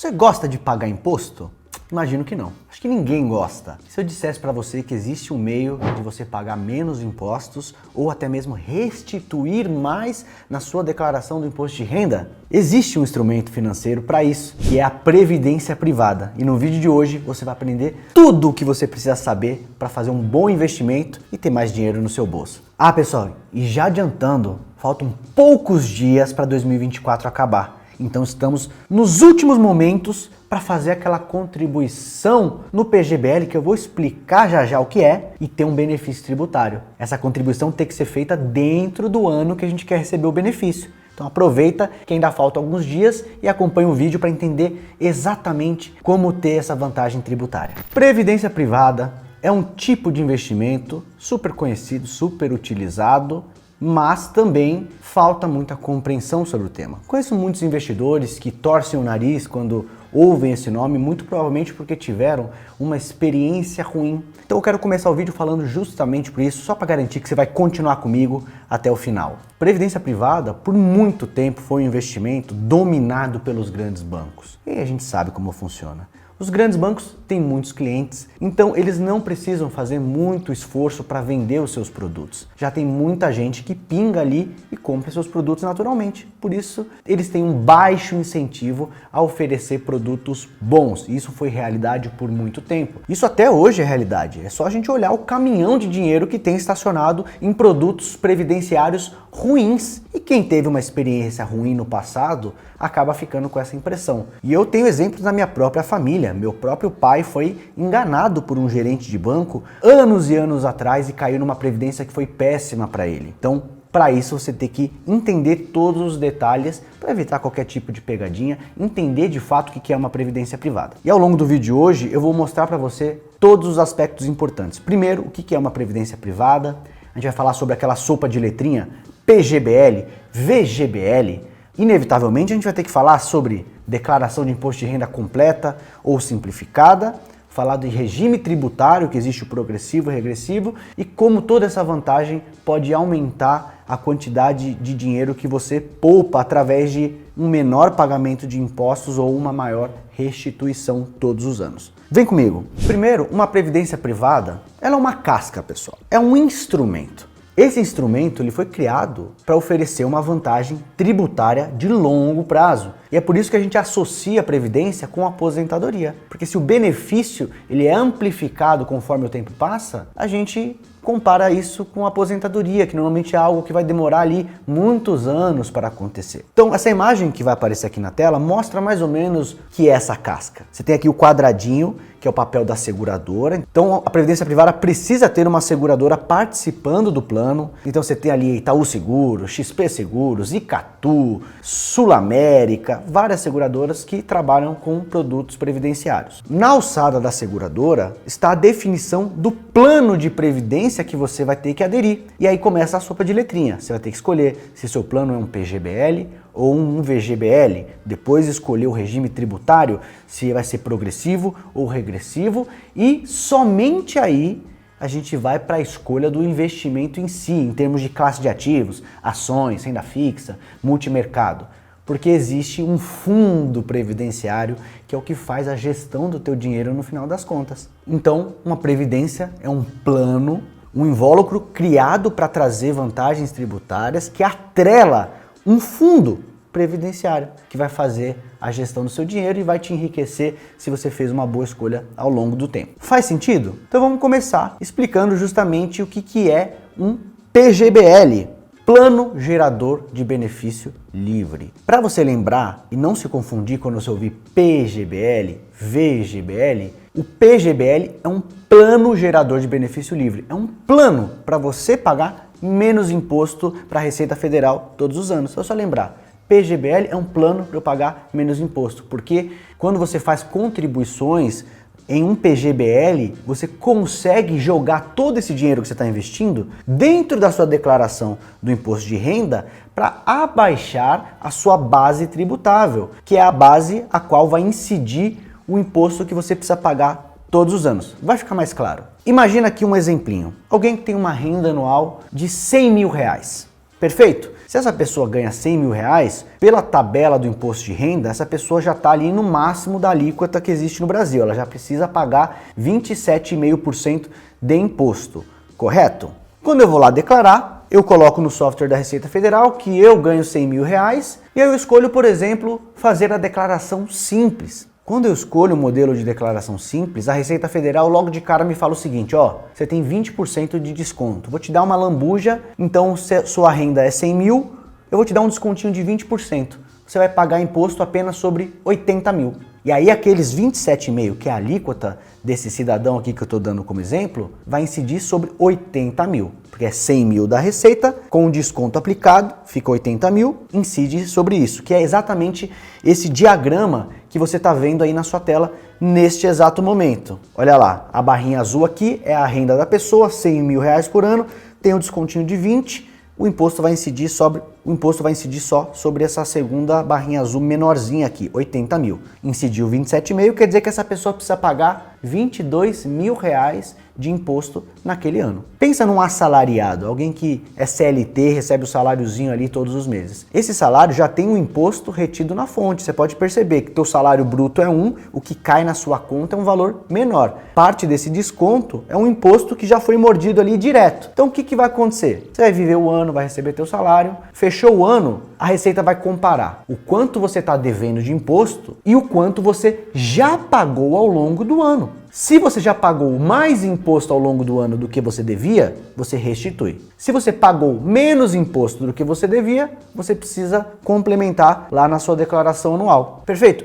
Você gosta de pagar imposto? Imagino que não. Acho que ninguém gosta. Se eu dissesse para você que existe um meio de você pagar menos impostos ou até mesmo restituir mais na sua declaração do imposto de renda, existe um instrumento financeiro para isso, que é a previdência privada. E no vídeo de hoje você vai aprender tudo o que você precisa saber para fazer um bom investimento e ter mais dinheiro no seu bolso. Ah, pessoal, e já adiantando, faltam poucos dias para 2024 acabar. Então estamos nos últimos momentos para fazer aquela contribuição no PGBL, que eu vou explicar já já o que é, e ter um benefício tributário. Essa contribuição tem que ser feita dentro do ano que a gente quer receber o benefício. Então aproveita que ainda faltam alguns dias e acompanha o vídeo para entender exatamente como ter essa vantagem tributária. Previdência privada é um tipo de investimento super conhecido, super utilizado, mas também falta muita compreensão sobre o tema. Conheço muitos investidores que torcem o nariz quando ouvem esse nome, muito provavelmente porque tiveram uma experiência ruim. Então eu quero começar o vídeo falando justamente por isso, só para garantir que você vai continuar comigo até o final. Previdência privada, por muito tempo, foi um investimento dominado pelos grandes bancos. E a gente sabe como funciona. Os grandes bancos têm muitos clientes, então eles não precisam fazer muito esforço para vender os seus produtos. Já tem muita gente que pinga ali e compra seus produtos naturalmente. Por isso, eles têm um baixo incentivo a oferecer produtos bons. Isso foi realidade por muito tempo. Isso até hoje é realidade. É só a gente olhar o caminhão de dinheiro que tem estacionado em produtos previdenciários ruins. E quem teve uma experiência ruim no passado acaba ficando com essa impressão. E eu tenho exemplos na minha própria família. Meu próprio pai foi enganado por um gerente de banco anos e anos atrás e caiu numa previdência que foi péssima para ele. Então, para isso você tem que entender todos os detalhes para evitar qualquer tipo de pegadinha, entender de fato o que é uma previdência privada. E ao longo do vídeo de hoje eu vou mostrar para você todos os aspectos importantes. Primeiro, o que é uma previdência privada. A gente vai falar sobre aquela sopa de letrinha PGBL, VGBL. Inevitavelmente a gente vai ter que falar sobre declaração de imposto de renda completa ou simplificada, falar de regime tributário, que existe o progressivo e regressivo, e como toda essa vantagem pode aumentar a quantidade de dinheiro que você poupa através de um menor pagamento de impostos ou uma maior restituição todos os anos. Vem comigo. Primeiro, uma previdência privada, ela é uma casca, pessoal. É um instrumento. Esse instrumento ele foi criado para oferecer uma vantagem tributária de longo prazo. E é por isso que a gente associa a previdência com a aposentadoria. Porque se o benefício ele é amplificado conforme o tempo passa, a gente compara isso com a aposentadoria, que normalmente é algo que vai demorar ali muitos anos para acontecer. Então, essa imagem que vai aparecer aqui na tela mostra mais ou menos o que é essa casca. Você tem aqui o quadradinho, que é o papel da seguradora. Então, a previdência privada precisa ter uma seguradora participando do plano. Então, você tem ali Itaú Seguros, XP Seguros, Icatu, Sul América, várias seguradoras que trabalham com produtos previdenciários. Na alçada da seguradora está a definição do plano de previdência que você vai ter que aderir. E aí começa a sopa de letrinha. Você vai ter que escolher se seu plano é um PGBL ou um VGBL, depois escolher o regime tributário, se vai ser progressivo ou regressivo, e somente aí a gente vai para a escolha do investimento em si, em termos de classe de ativos, ações, renda fixa, multimercado. Porque existe um fundo previdenciário que é o que faz a gestão do teu dinheiro no final das contas. Então, uma previdência é um plano, um invólucro criado para trazer vantagens tributárias que atrela um fundo previdenciário que vai fazer a gestão do seu dinheiro e vai te enriquecer se você fez uma boa escolha ao longo do tempo. Faz sentido? Então vamos começar explicando justamente o que é um PGBL, Plano Gerador de Benefício Livre. Para você lembrar e não se confundir quando você ouvir PGBL, VGBL, o PGBL é um plano gerador de benefício livre. É um plano para você pagar menos imposto para a Receita Federal todos os anos. É só lembrar, PGBL é um plano para eu pagar menos imposto, porque quando você faz contribuições em um PGBL, você consegue jogar todo esse dinheiro que você está investindo dentro da sua declaração do imposto de renda para abaixar a sua base tributável, que é a base a qual vai incidir o imposto que você precisa pagar todos os anos. Vai ficar mais claro. Imagina aqui um exemplinho. Alguém que tem uma renda anual de 100 mil reais. Perfeito? Se essa pessoa ganha 100 mil reais, pela tabela do imposto de renda, essa pessoa já está ali no máximo da alíquota que existe no Brasil. Ela já precisa pagar 27,5% de imposto, correto? Quando eu vou lá declarar, eu coloco no software da Receita Federal que eu ganho 100 mil reais e eu escolho, por exemplo, fazer a declaração simples. Quando eu escolho o modelo de declaração simples, a Receita Federal logo de cara me fala o seguinte, ó, você tem 20% de desconto. Vou te dar uma lambuja, então se sua renda é 100 mil, eu vou te dar um descontinho de 20%. Você vai pagar imposto apenas sobre 80 mil. E aí aqueles 27,5, que é a alíquota desse cidadão aqui que eu estou dando como exemplo, vai incidir sobre 80 mil. Porque é 100 mil da receita, com o desconto aplicado, fica 80 mil, incide sobre isso. Que é exatamente esse diagrama que você está vendo aí na sua tela neste exato momento. Olha lá, a barrinha azul aqui é a renda da pessoa, 100 mil reais por ano, tem um descontinho de 20, o imposto vai incidir só sobre essa segunda barrinha azul menorzinha aqui, 80 mil. Incidiu 27,5, quer dizer que essa pessoa precisa pagar 22 mil reais de imposto naquele ano. Pensa num assalariado, alguém que é CLT, recebe o saláriozinho ali todos os meses. Esse salário já tem um imposto retido na fonte. Você pode perceber que teu salário bruto é 1, o que cai na sua conta é um valor menor. Parte desse desconto é um imposto que já foi mordido ali direto. Então o que vai acontecer? Você vai viver o ano, vai receber teu salário, fechou o ano, a Receita vai comparar o quanto você está devendo de imposto e o quanto você já pagou ao longo do ano. Se você já pagou mais imposto ao longo do ano do que você devia, você restitui. Se você pagou menos imposto do que você devia, você precisa complementar lá na sua declaração anual. Perfeito?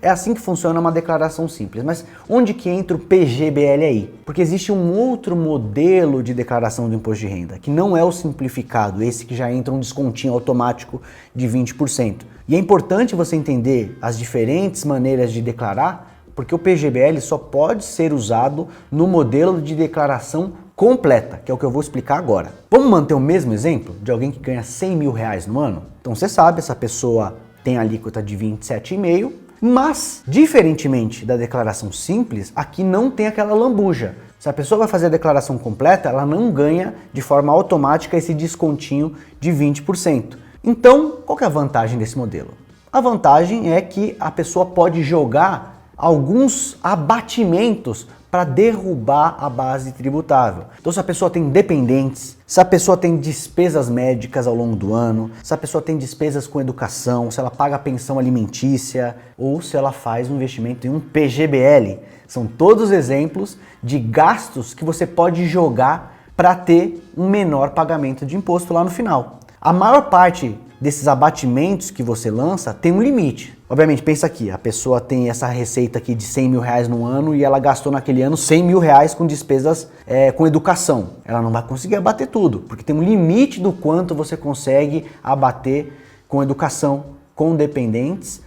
É assim que funciona uma declaração simples. Mas onde que entra o PGBL aí? Porque existe um outro modelo de declaração do imposto de renda, que não é o simplificado, esse que já entra um descontinho automático de 20%. E é importante você entender as diferentes maneiras de declarar, porque o PGBL só pode ser usado no modelo de declaração completa, que é o que eu vou explicar agora. Vamos manter o mesmo exemplo de alguém que ganha 100 mil reais no ano? Então você sabe, essa pessoa tem a alíquota de 27,5, mas, diferentemente da declaração simples, aqui não tem aquela lambuja. Se a pessoa vai fazer a declaração completa, ela não ganha de forma automática esse descontinho de 20%. Então, qual que é a vantagem desse modelo? A vantagem é que a pessoa pode jogar alguns abatimentos para derrubar a base tributável. Então, se a pessoa tem dependentes, se a pessoa tem despesas médicas ao longo do ano, se a pessoa tem despesas com educação, se ela paga pensão alimentícia ou se ela faz um investimento em um PGBL. São todos exemplos de gastos que você pode jogar para ter um menor pagamento de imposto lá no final. A maior parte desses abatimentos que você lança tem um limite. Obviamente, pensa aqui, a pessoa tem essa receita aqui de 100 mil reais no ano e ela gastou naquele ano 100 mil reais com despesas com educação. Ela não vai conseguir abater tudo, porque tem um limite do quanto você consegue abater com educação, com dependentes,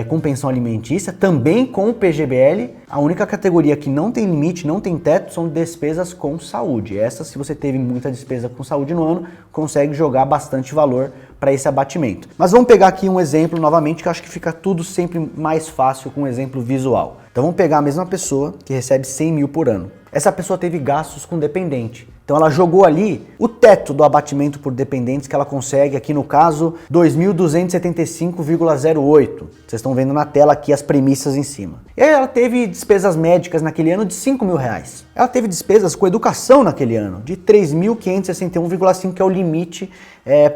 com pensão alimentícia, também com o PGBL. A única categoria que não tem limite, não tem teto, são despesas com saúde. Essas, se você teve muita despesa com saúde no ano, consegue jogar bastante valor para esse abatimento. Mas vamos pegar aqui um exemplo novamente, que eu acho que fica tudo sempre mais fácil com um exemplo visual. Então vamos pegar a mesma pessoa que recebe 100 mil por ano. Essa pessoa teve gastos com dependente. Então ela jogou ali o teto do abatimento por dependentes que ela consegue, aqui no caso, 2.275,08. Vocês estão vendo na tela aqui as premissas em cima. E aí ela teve despesas médicas naquele ano de 5 mil reais. Ela teve despesas com educação naquele ano de 3.561,5, que é o limite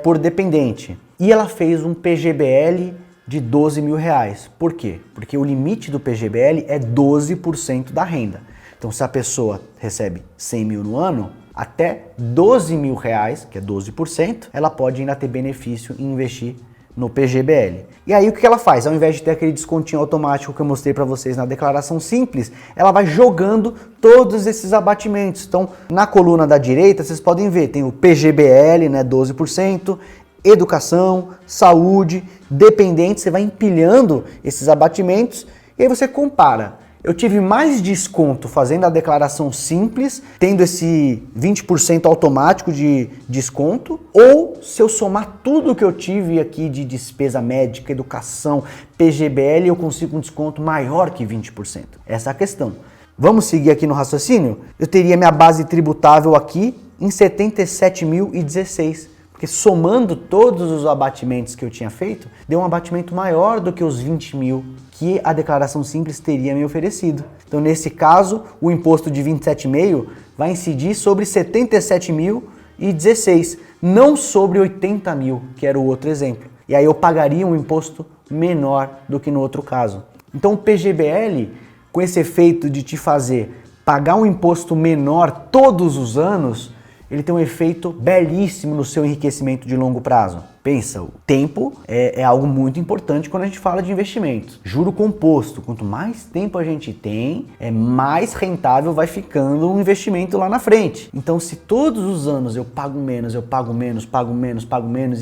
por dependente. E ela fez um PGBL de 12 mil reais. Por quê? Porque o limite do PGBL é 12% da renda. Então, se a pessoa recebe 100 mil no ano, até 12 mil reais, que é 12%, ela pode ainda ter benefício em investir no PGBL. E aí o que ela faz? Ao invés de ter aquele descontinho automático que eu mostrei para vocês na declaração simples, ela vai jogando todos esses abatimentos. Então, na coluna da direita, vocês podem ver, tem o PGBL, né, 12%, educação, saúde, dependente, você vai empilhando esses abatimentos e aí você compara. Eu tive mais desconto fazendo a declaração simples, tendo esse 20% automático de desconto, ou se eu somar tudo que eu tive aqui de despesa médica, educação, PGBL, eu consigo um desconto maior que 20%. Essa é a questão. Vamos seguir aqui no raciocínio? Eu teria minha base tributável aqui em 77.016, Porque somando todos os abatimentos que eu tinha feito, deu um abatimento maior do que os 20 mil que a declaração simples teria me oferecido. Então, nesse caso, o imposto de 27,5 vai incidir sobre 77.016, não sobre 80 mil, que era o outro exemplo. E aí eu pagaria um imposto menor do que no outro caso. Então, o PGBL, com esse efeito de te fazer pagar um imposto menor todos os anos, ele tem um efeito belíssimo no seu enriquecimento de longo prazo. Pensa, o tempo é algo muito importante quando a gente fala de investimento. Juro composto, quanto mais tempo a gente tem, mais rentável vai ficando um investimento lá na frente. Então, se todos os anos eu pago menos,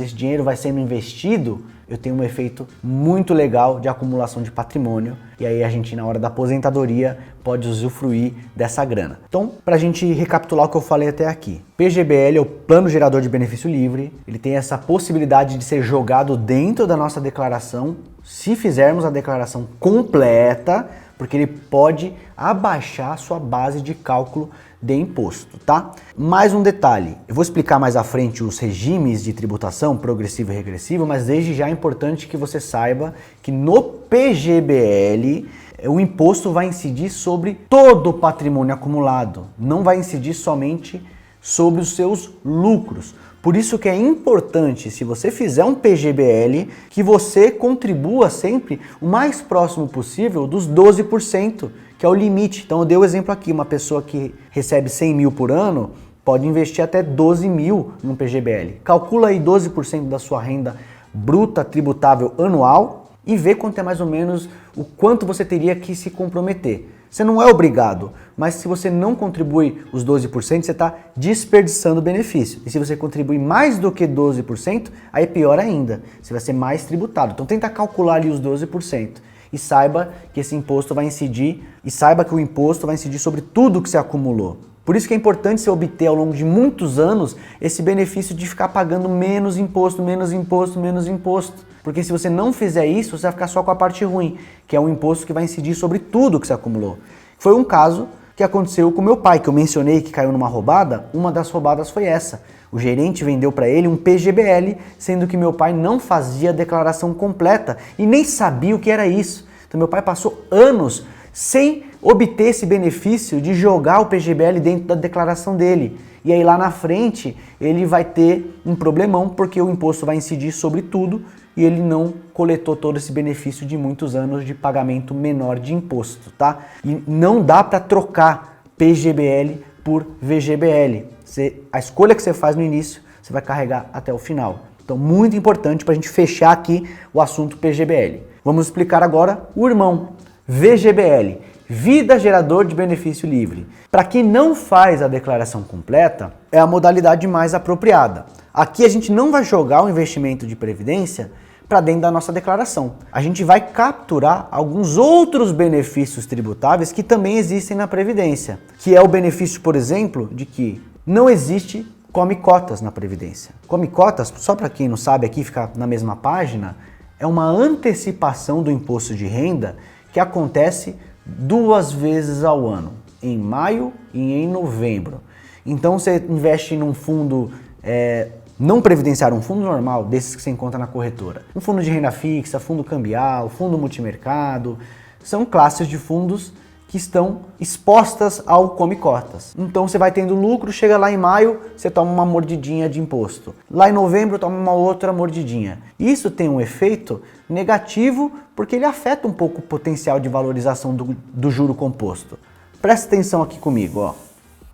esse dinheiro vai sendo investido, eu tenho um efeito muito legal de acumulação de patrimônio e aí a gente, na hora da aposentadoria, pode usufruir dessa grana. Então, para a gente recapitular o que eu falei até aqui, PGBL é o Plano Gerador de Benefício Livre, ele tem essa possibilidade de ser jogado dentro da nossa declaração, se fizermos a declaração completa, porque ele pode abaixar a sua base de cálculo de imposto, tá? Mais um detalhe, eu vou explicar mais à frente os regimes de tributação progressivo e regressivo, mas desde já é importante que você saiba que no PGBL o imposto vai incidir sobre todo o patrimônio acumulado, não vai incidir somente sobre os seus lucros. Por isso que é importante, se você fizer um PGBL, que você contribua sempre o mais próximo possível dos 12%, que é o limite. Então eu dei o exemplo aqui, uma pessoa que recebe 100 mil por ano pode investir até 12 mil no PGBL. Calcula aí 12% da sua renda bruta tributável anual e vê quanto é mais ou menos o quanto você teria que se comprometer. Você não é obrigado, mas se você não contribui os 12%, você está desperdiçando o benefício. E se você contribui mais do que 12%, aí é pior ainda, você vai ser mais tributado. Então tenta calcular ali os 12% e saiba que esse imposto vai incidir, o imposto vai incidir sobre tudo que você acumulou. Por isso que é importante você obter ao longo de muitos anos esse benefício de ficar pagando menos imposto. Porque se você não fizer isso, você vai ficar só com a parte ruim, que é um imposto que vai incidir sobre tudo que você acumulou. Foi um caso que aconteceu com meu pai, que eu mencionei que caiu numa roubada. Uma das roubadas foi essa. O gerente vendeu para ele um PGBL, sendo que meu pai não fazia a declaração completa e nem sabia o que era isso. Então meu pai passou anos sem obter esse benefício de jogar o PGBL dentro da declaração dele. E aí lá na frente ele vai ter um problemão porque o imposto vai incidir sobre tudo e ele não coletou todo esse benefício de muitos anos de pagamento menor de imposto, tá? E não dá para trocar PGBL por VGBL. A escolha que você faz no início, você vai carregar até o final. Então, muito importante para a gente fechar aqui o assunto PGBL. Vamos explicar agora o irmão, VGBL, Vida Gerador de Benefício Livre. Para quem não faz a declaração completa, é a modalidade mais apropriada. Aqui a gente não vai jogar o investimento de previdência para dentro da nossa declaração. A gente vai capturar alguns outros benefícios tributáveis que também existem na Previdência, que é o benefício, por exemplo, de que não existe come-cotas na Previdência. Come-cotas, só para quem não sabe aqui, fica na mesma página, é uma antecipação do imposto de renda que acontece 2 vezes ao ano, em maio e em novembro. Então você investe num fundo não previdenciário, um fundo normal, desses que você encontra na corretora. Um fundo de renda fixa, fundo cambial, fundo multimercado, são classes de fundos que estão expostas ao come-cotas. Então você vai tendo lucro, chega lá em maio, você toma uma mordidinha de imposto. Lá em novembro toma uma outra mordidinha. Isso tem um efeito negativo porque ele afeta um pouco o potencial de valorização do juro composto. Presta atenção aqui comigo, ó.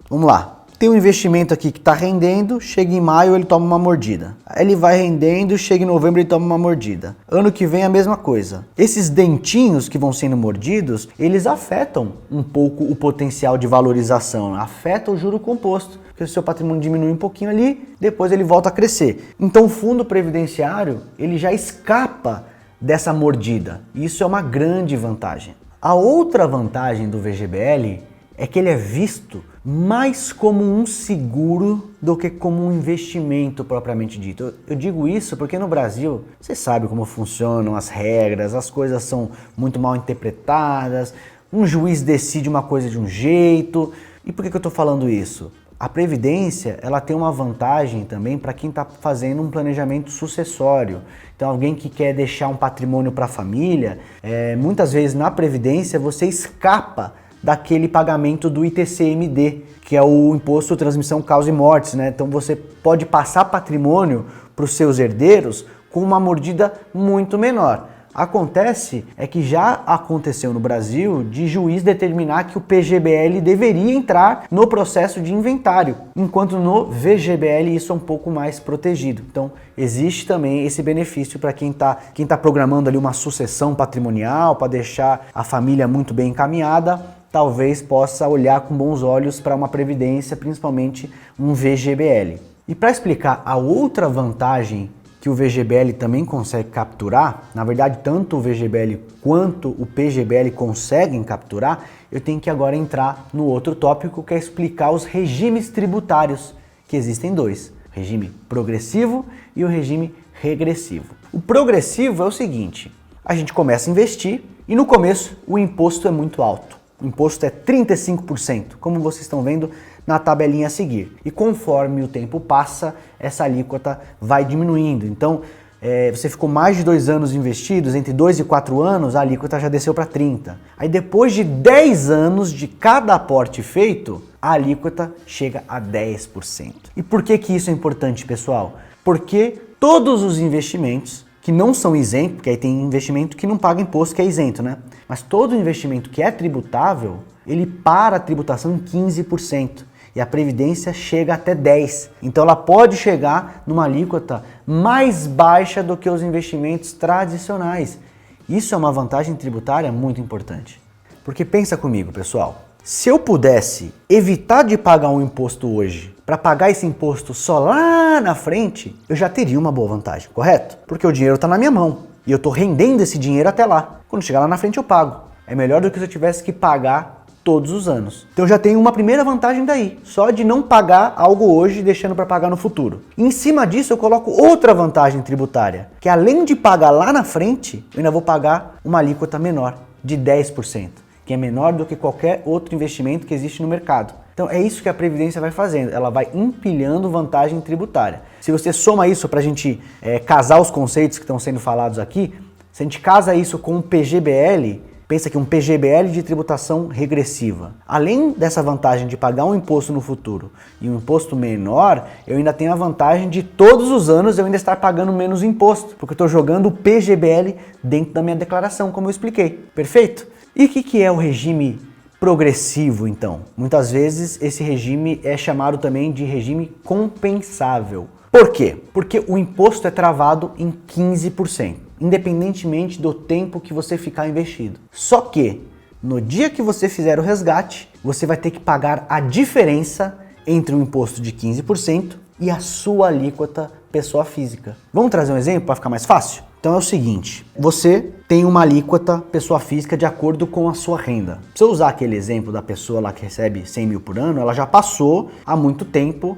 Vamos lá. Tem um investimento aqui que está rendendo, chega em maio ele toma uma mordida. Ele vai rendendo, chega em novembro ele toma uma mordida. Ano que vem a mesma coisa. Esses dentinhos que vão sendo mordidos, eles afetam um pouco o potencial de valorização, afeta o juro composto, porque o seu patrimônio diminui um pouquinho ali, depois ele volta a crescer. Então o fundo previdenciário, ele já escapa dessa mordida. Isso é uma grande vantagem. A outra vantagem do VGBL é que ele é visto mais como um seguro do que como um investimento propriamente dito. Eu digo isso porque no Brasil, você sabe como funcionam as regras, as coisas são muito mal interpretadas, um juiz decide uma coisa de um jeito. E por que eu estou falando isso? A previdência, ela tem uma vantagem também para quem está fazendo um planejamento sucessório. Então, alguém que quer deixar um patrimônio para a família, muitas vezes na previdência você escapa daquele pagamento do ITCMD, que é o Imposto de Transmissão, Causa e Mortes, né? Então, você pode passar patrimônio para os seus herdeiros com uma mordida muito menor. Acontece que já aconteceu no Brasil de juiz determinar que o PGBL deveria entrar no processo de inventário, enquanto no VGBL isso é um pouco mais protegido. Então existe também esse benefício para quem tá programando ali uma sucessão patrimonial para deixar a família muito bem encaminhada, talvez possa olhar com bons olhos para uma previdência, principalmente um VGBL. E para explicar a outra vantagem que o VGBL também consegue capturar, na verdade tanto o VGBL quanto o PGBL conseguem capturar, eu tenho que agora entrar no outro tópico, que é explicar os regimes tributários, que existem dois, o regime progressivo e o regime regressivo. O progressivo é o seguinte, a gente começa a investir e no começo o imposto é muito alto, o imposto é 35%, como vocês estão vendo na tabelinha a seguir. E conforme o tempo passa, essa alíquota vai diminuindo. Então, você ficou mais de 2 anos investidos, entre 2 e 4 anos, a alíquota já desceu para 30%. Aí depois de 10 anos de cada aporte feito, a alíquota chega a 10%. E por que isso é importante, pessoal? Porque todos os investimentos que não são isentos, porque aí tem investimento que não paga imposto, que é isento, né? Mas todo investimento que é tributável, ele para a tributação em 15%. E a Previdência chega até 10%. Então ela pode chegar numa alíquota mais baixa do que os investimentos tradicionais. Isso é uma vantagem tributária muito importante. Porque pensa comigo, pessoal, se eu pudesse evitar de pagar um imposto hoje para pagar esse imposto só lá na frente, eu já teria uma boa vantagem, correto? Porque o dinheiro está na minha mão e eu estou rendendo esse dinheiro até lá. Quando chegar lá na frente eu pago. É melhor do que se eu tivesse que pagar todos os anos. Então já tenho uma primeira vantagem daí, só de não pagar algo hoje deixando para pagar no futuro. Em cima disso eu coloco outra vantagem tributária, que além de pagar lá na frente, eu ainda vou pagar uma alíquota menor, de 10%, que é menor do que qualquer outro investimento que existe no mercado. Então é isso que a Previdência vai fazendo, ela vai empilhando vantagem tributária. Se você soma isso para a gente casar os conceitos que estão sendo falados aqui, se a gente casa isso com o PGBL, pensa que um PGBL de tributação regressiva, além dessa vantagem de pagar um imposto no futuro e um imposto menor, eu ainda tenho a vantagem de todos os anos eu ainda estar pagando menos imposto, porque eu estou jogando o PGBL dentro da minha declaração, como eu expliquei. Perfeito? E o que é o regime progressivo, então? Muitas vezes esse regime é chamado também de regime compensável. Por quê? Porque o imposto é travado em 15%. Independentemente do tempo que você ficar investido. Só que, no dia que você fizer o resgate, você vai ter que pagar a diferença entre o imposto de 15% e a sua alíquota pessoa física. Vamos trazer um exemplo para ficar mais fácil? Então é o seguinte, você tem uma alíquota pessoa física de acordo com a sua renda. Se eu usar aquele exemplo da pessoa lá que recebe 100 mil por ano, ela já passou há muito tempo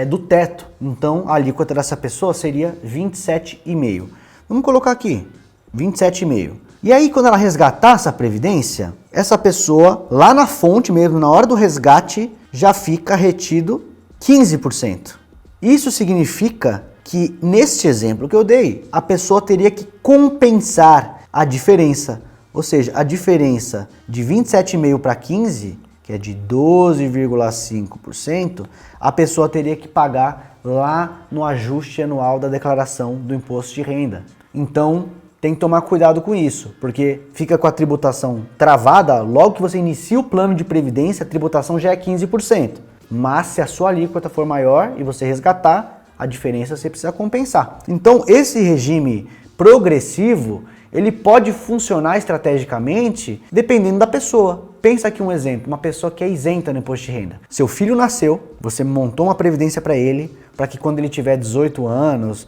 do teto. Então a alíquota dessa pessoa seria 27,5%. Vamos colocar aqui, 27,5%. E aí, quando ela resgatar essa previdência, essa pessoa, lá na fonte mesmo, na hora do resgate, já fica retido 15%. Isso significa que, neste exemplo que eu dei, a pessoa teria que compensar a diferença. Ou seja, a diferença de 27,5% para 15%, que é de 12,5%, a pessoa teria que pagar lá no ajuste anual da declaração do imposto de renda. Então, tem que tomar cuidado com isso, porque fica com a tributação travada, logo que você inicia o plano de previdência, a tributação já é 15%. Mas se a sua alíquota for maior e você resgatar, a diferença você precisa compensar. Então, esse regime progressivo, ele pode funcionar estrategicamente dependendo da pessoa. Pensa aqui um exemplo, uma pessoa que é isenta no imposto de renda. Seu filho nasceu, você montou uma previdência para ele, para que quando ele tiver 18 anos,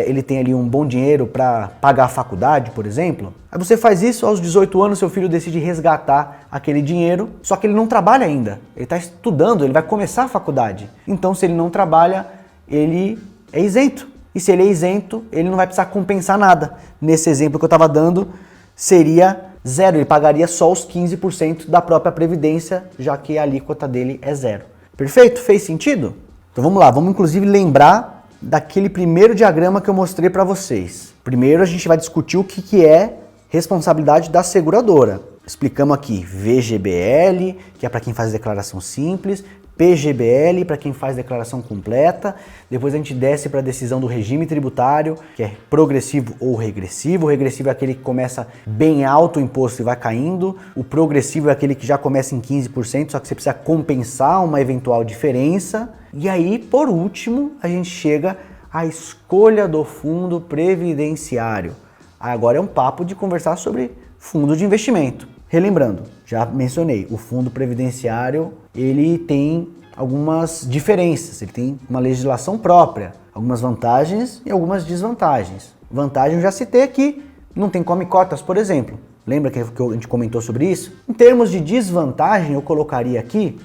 ele tenha ali um bom dinheiro para pagar a faculdade, por exemplo. Aí você faz isso, aos 18 anos seu filho decide resgatar aquele dinheiro, só que ele não trabalha ainda. Ele está estudando, ele vai começar a faculdade. Então, se ele não trabalha, ele é isento. E se ele é isento, ele não vai precisar compensar nada. Nesse exemplo que eu estava dando, seria zero. Ele pagaria só os 15% da própria previdência, já que a alíquota dele é zero. Perfeito? Fez sentido? Então vamos lá, vamos inclusive lembrar daquele primeiro diagrama que eu mostrei para vocês. Primeiro a gente vai discutir o que é responsabilidade da seguradora. Explicamos aqui VGBL, que é para quem faz declaração simples, PGBL, para quem faz declaração completa. Depois a gente desce para a decisão do regime tributário, que é progressivo ou regressivo. O regressivo é aquele que começa bem alto o imposto e vai caindo. O progressivo é aquele que já começa em 15%, só que você precisa compensar uma eventual diferença. E aí, por último, a gente chega à escolha do fundo previdenciário. Agora é um papo de conversar sobre fundo de investimento. Relembrando, já mencionei, o fundo previdenciário, ele tem algumas diferenças, ele tem uma legislação própria, algumas vantagens e algumas desvantagens. Vantagem eu já citei aqui, não tem come-cotas, por exemplo. Lembra que a gente comentou sobre isso? Em termos de desvantagem, eu colocaria aqui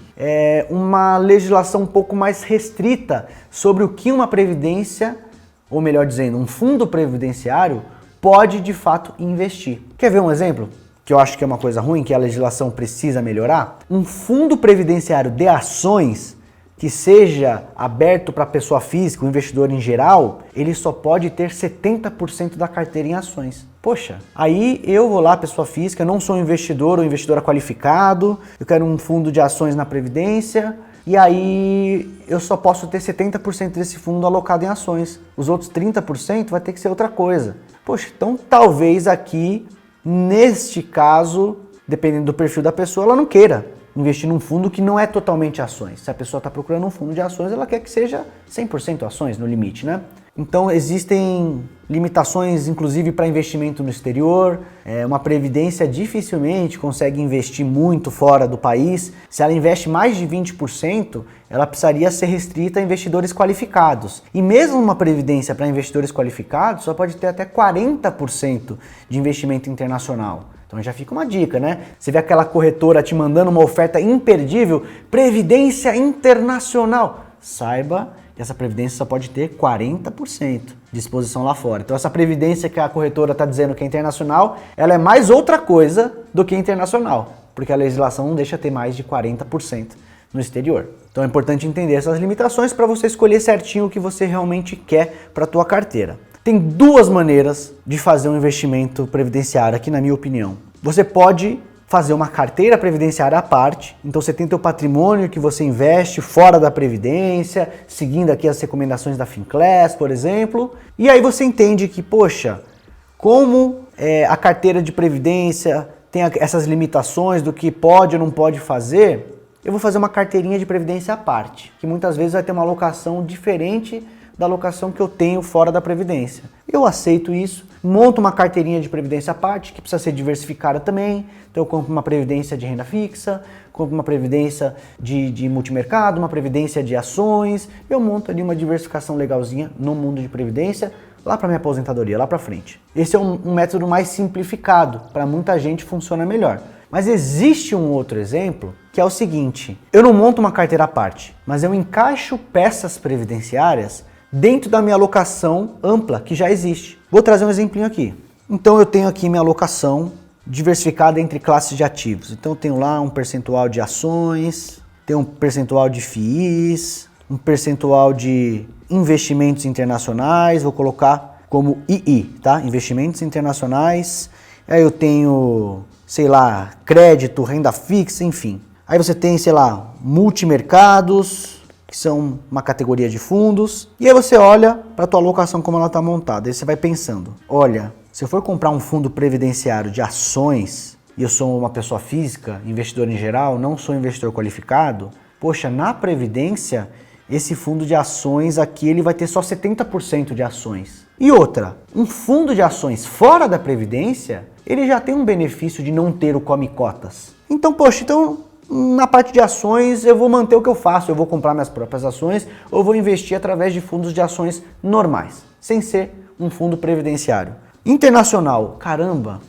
uma legislação um pouco mais restrita sobre o que uma previdência, ou melhor dizendo, um fundo previdenciário pode de fato investir. Quer ver um exemplo? Que eu acho que é uma coisa ruim, que a legislação precisa melhorar? Um fundo previdenciário de ações que seja aberto para pessoa física, o investidor em geral, ele só pode ter 70% da carteira em ações. Poxa, aí eu vou lá, pessoa física, não sou um investidor ou investidora qualificado, eu quero um fundo de ações na Previdência, e aí eu só posso ter 70% desse fundo alocado em ações. Os outros 30% vai ter que ser outra coisa. Poxa, então talvez aqui, neste caso, dependendo do perfil da pessoa, ela não queira investir num fundo que não é totalmente ações. Se a pessoa está procurando um fundo de ações, ela quer que seja 100% ações no limite, né? Então existem limitações, inclusive para investimento no exterior. Uma previdência dificilmente consegue investir muito fora do país. Se ela investe mais de 20%, ela precisaria ser restrita a investidores qualificados. E mesmo uma previdência para investidores qualificados só pode ter até 40% de investimento internacional. Então já fica uma dica, né? Você vê aquela corretora te mandando uma oferta imperdível, previdência internacional. Saiba que essa previdência só pode ter 40% de exposição lá fora. Então essa previdência que a corretora está dizendo que é internacional, ela é mais outra coisa do que internacional, porque a legislação não deixa ter mais de 40% no exterior. Então é importante entender essas limitações para você escolher certinho o que você realmente quer para a tua carteira. Tem duas maneiras de fazer um investimento previdenciário aqui, na minha opinião. Você pode fazer uma carteira previdenciária à parte, então você tem teu patrimônio que você investe fora da previdência, seguindo aqui as recomendações da Finclass, por exemplo, e aí você entende que, poxa, como a carteira de previdência tem essas limitações do que pode ou não pode fazer, eu vou fazer uma carteirinha de previdência à parte, que muitas vezes vai ter uma alocação diferente da alocação que eu tenho fora da previdência. Eu aceito isso, monto uma carteirinha de previdência à parte, que precisa ser diversificada também. Então eu compro uma previdência de renda fixa, compro uma previdência de multimercado, uma previdência de ações. Eu monto ali uma diversificação legalzinha no mundo de previdência, lá para minha aposentadoria, lá para frente. Esse é um método mais simplificado, para muita gente funciona melhor. Mas existe um outro exemplo, que é o seguinte: eu não monto uma carteira à parte, mas eu encaixo peças previdenciárias dentro da minha alocação ampla que já existe. Vou trazer um exemplinho aqui. Então eu tenho aqui minha alocação diversificada entre classes de ativos. Então eu tenho lá um percentual de ações, tenho um percentual de FIIs, um percentual de investimentos internacionais, vou colocar como II, tá? Investimentos internacionais. Aí eu tenho, sei lá, crédito, renda fixa, enfim. Aí você tem, sei lá, multimercados, que são uma categoria de fundos, e aí você olha para a tua alocação como ela está montada, aí você vai pensando, olha, se eu for comprar um fundo previdenciário de ações, e eu sou uma pessoa física, investidor em geral, não sou investidor qualificado, poxa, na Previdência, esse fundo de ações aqui, ele vai ter só 70% de ações. E outra, um fundo de ações fora da Previdência, ele já tem um benefício de não ter o come-cotas. Então, poxa, na parte de ações eu vou manter o que eu faço, eu vou comprar minhas próprias ações ou vou investir através de fundos de ações normais, sem ser um fundo previdenciário. Internacional, caramba,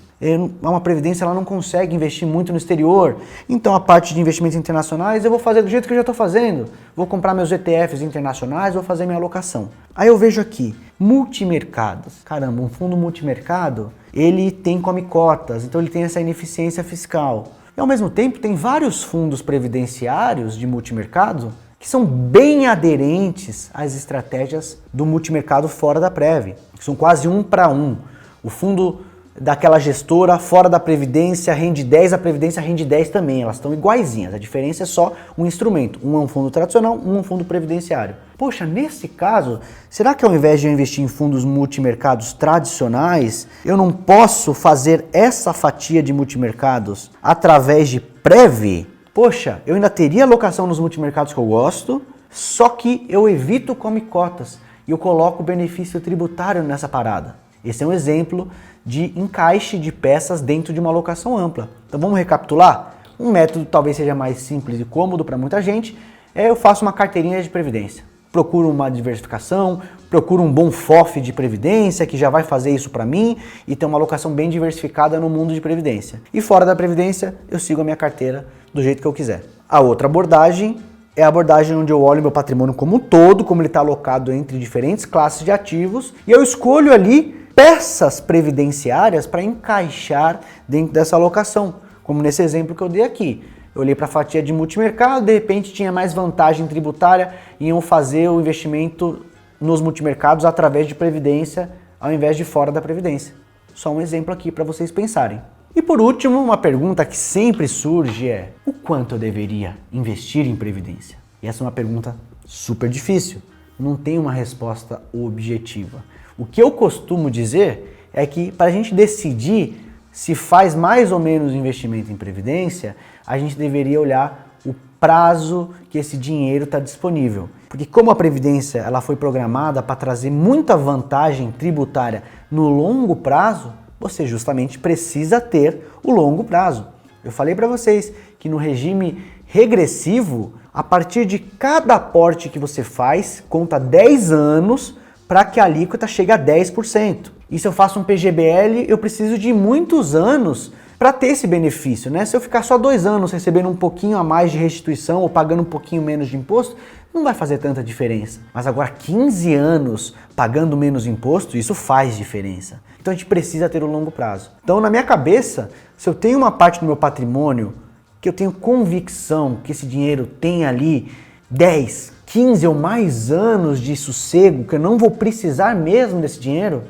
uma previdência ela não consegue investir muito no exterior, então a parte de investimentos internacionais eu vou fazer do jeito que eu já estou fazendo, vou comprar meus ETFs internacionais, vou fazer minha alocação. Aí eu vejo aqui, multimercados, caramba, um fundo multimercado, ele tem come-cotas, então ele tem essa ineficiência fiscal. E ao mesmo tempo tem vários fundos previdenciários de multimercado que que são bem aderentes às estratégias do multimercado fora da Prev, que são quase 1 para 1. O fundo daquela gestora fora da Previdência rende 10, a Previdência rende 10 também, elas estão iguaizinhas, a diferença é só um instrumento, um é um fundo tradicional, um é um fundo previdenciário. Poxa, nesse caso, será que ao invés de eu investir em fundos multimercados tradicionais, eu não posso fazer essa fatia de multimercados através de Prev? Poxa, eu ainda teria alocação nos multimercados que eu gosto, só que eu evito come cotas e eu coloco benefício tributário nessa parada. Esse é um exemplo de encaixe de peças dentro de uma alocação ampla. Então vamos recapitular? Um método talvez seja mais simples e cômodo para muita gente, eu faço uma carteirinha de previdência. Procuro uma diversificação, procuro um bom FOF de previdência que já vai fazer isso para mim e ter uma alocação bem diversificada no mundo de previdência. E fora da previdência, eu sigo a minha carteira do jeito que eu quiser. A outra abordagem é a abordagem onde eu olho meu patrimônio como um todo, como ele está alocado entre diferentes classes de ativos, e eu escolho ali peças previdenciárias para encaixar dentro dessa alocação, como nesse exemplo que eu dei aqui. Eu olhei para a fatia de multimercado, de repente tinha mais vantagem tributária em eu fazer o investimento nos multimercados através de previdência, ao invés de fora da previdência. Só um exemplo aqui para vocês pensarem. E por último, uma pergunta que sempre surge é: o quanto eu deveria investir em previdência? E essa é uma pergunta super difícil, não tem uma resposta objetiva. O que eu costumo dizer é que para a gente decidir se faz mais ou menos investimento em previdência, a gente deveria olhar o prazo que esse dinheiro está disponível. Porque como a previdência ela foi programada para trazer muita vantagem tributária no longo prazo, você justamente precisa ter o longo prazo. Eu falei para vocês que no regime regressivo, a partir de cada aporte que você faz, conta 10 anos para que a alíquota chegue a 10%. E se eu faço um PGBL, eu preciso de muitos anos para ter esse benefício, né? Se eu ficar só 2 anos recebendo um pouquinho a mais de restituição ou pagando um pouquinho menos de imposto, não vai fazer tanta diferença. Mas agora 15 anos pagando menos imposto, isso faz diferença. Então a gente precisa ter o longo prazo. Então na minha cabeça, se eu tenho uma parte do meu patrimônio que eu tenho convicção que esse dinheiro tem ali 10, 15 ou mais anos de sossego, que eu não vou precisar mesmo desse dinheiro,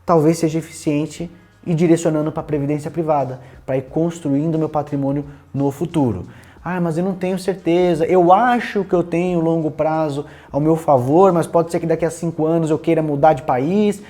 talvez seja eficiente ir direcionando para a previdência privada, para ir construindo meu patrimônio no futuro. Ah, mas eu não tenho certeza, eu acho que eu tenho longo prazo ao meu favor, mas pode ser que daqui a 5 anos eu queira mudar de país.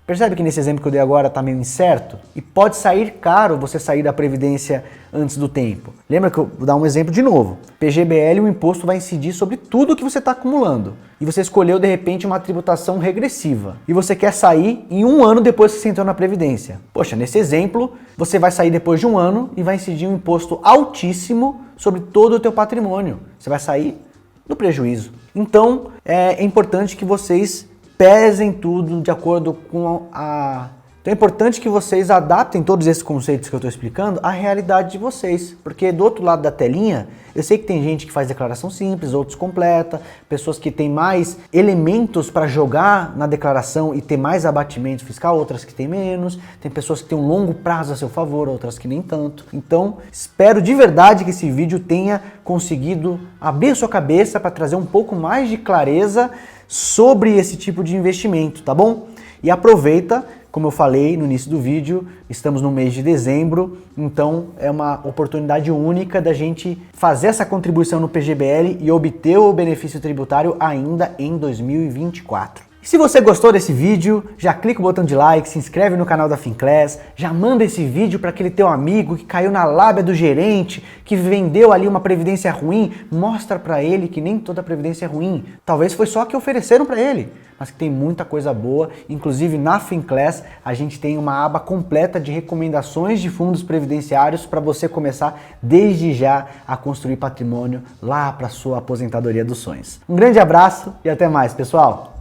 Percebe que nesse exemplo que eu dei agora está meio incerto? E pode sair caro você sair da previdência antes do tempo. Lembra que eu vou dar um exemplo de novo. PGBL, o imposto vai incidir sobre tudo que você está acumulando. E você escolheu de repente uma tributação regressiva. E você quer sair em 1 ano depois que você entrou na previdência. Poxa, nesse exemplo, você vai sair depois de 1 ano e vai incidir um imposto altíssimo sobre todo o teu patrimônio. Você vai sair no prejuízo. Então, é importante que vocês pesem tudo de acordo com a... Então é importante que vocês adaptem todos esses conceitos que eu estou explicando à realidade de vocês. Porque do outro lado da telinha, eu sei que tem gente que faz declaração simples, outros completa, pessoas que têm mais elementos para jogar na declaração e ter mais abatimento fiscal, outras que têm menos. Tem pessoas que têm um longo prazo a seu favor, outras que nem tanto. Então, espero de verdade que esse vídeo tenha conseguido abrir a sua cabeça para trazer um pouco mais de clareza sobre esse tipo de investimento, tá bom? E aproveita, como eu falei no início do vídeo, estamos no mês de dezembro, então é uma oportunidade única da gente fazer essa contribuição no PGBL e obter o benefício tributário ainda em 2024. Se você gostou desse vídeo, já clica o botão de like, se inscreve no canal da Finclass, já manda esse vídeo para aquele teu amigo que caiu na lábia do gerente, que vendeu ali uma previdência ruim, mostra para ele que nem toda previdência é ruim. Talvez foi só que ofereceram para ele, mas que tem muita coisa boa. Inclusive na Finclass a gente tem uma aba completa de recomendações de fundos previdenciários para você começar desde já a construir patrimônio lá para sua aposentadoria dos sonhos. Um grande abraço e até mais, pessoal!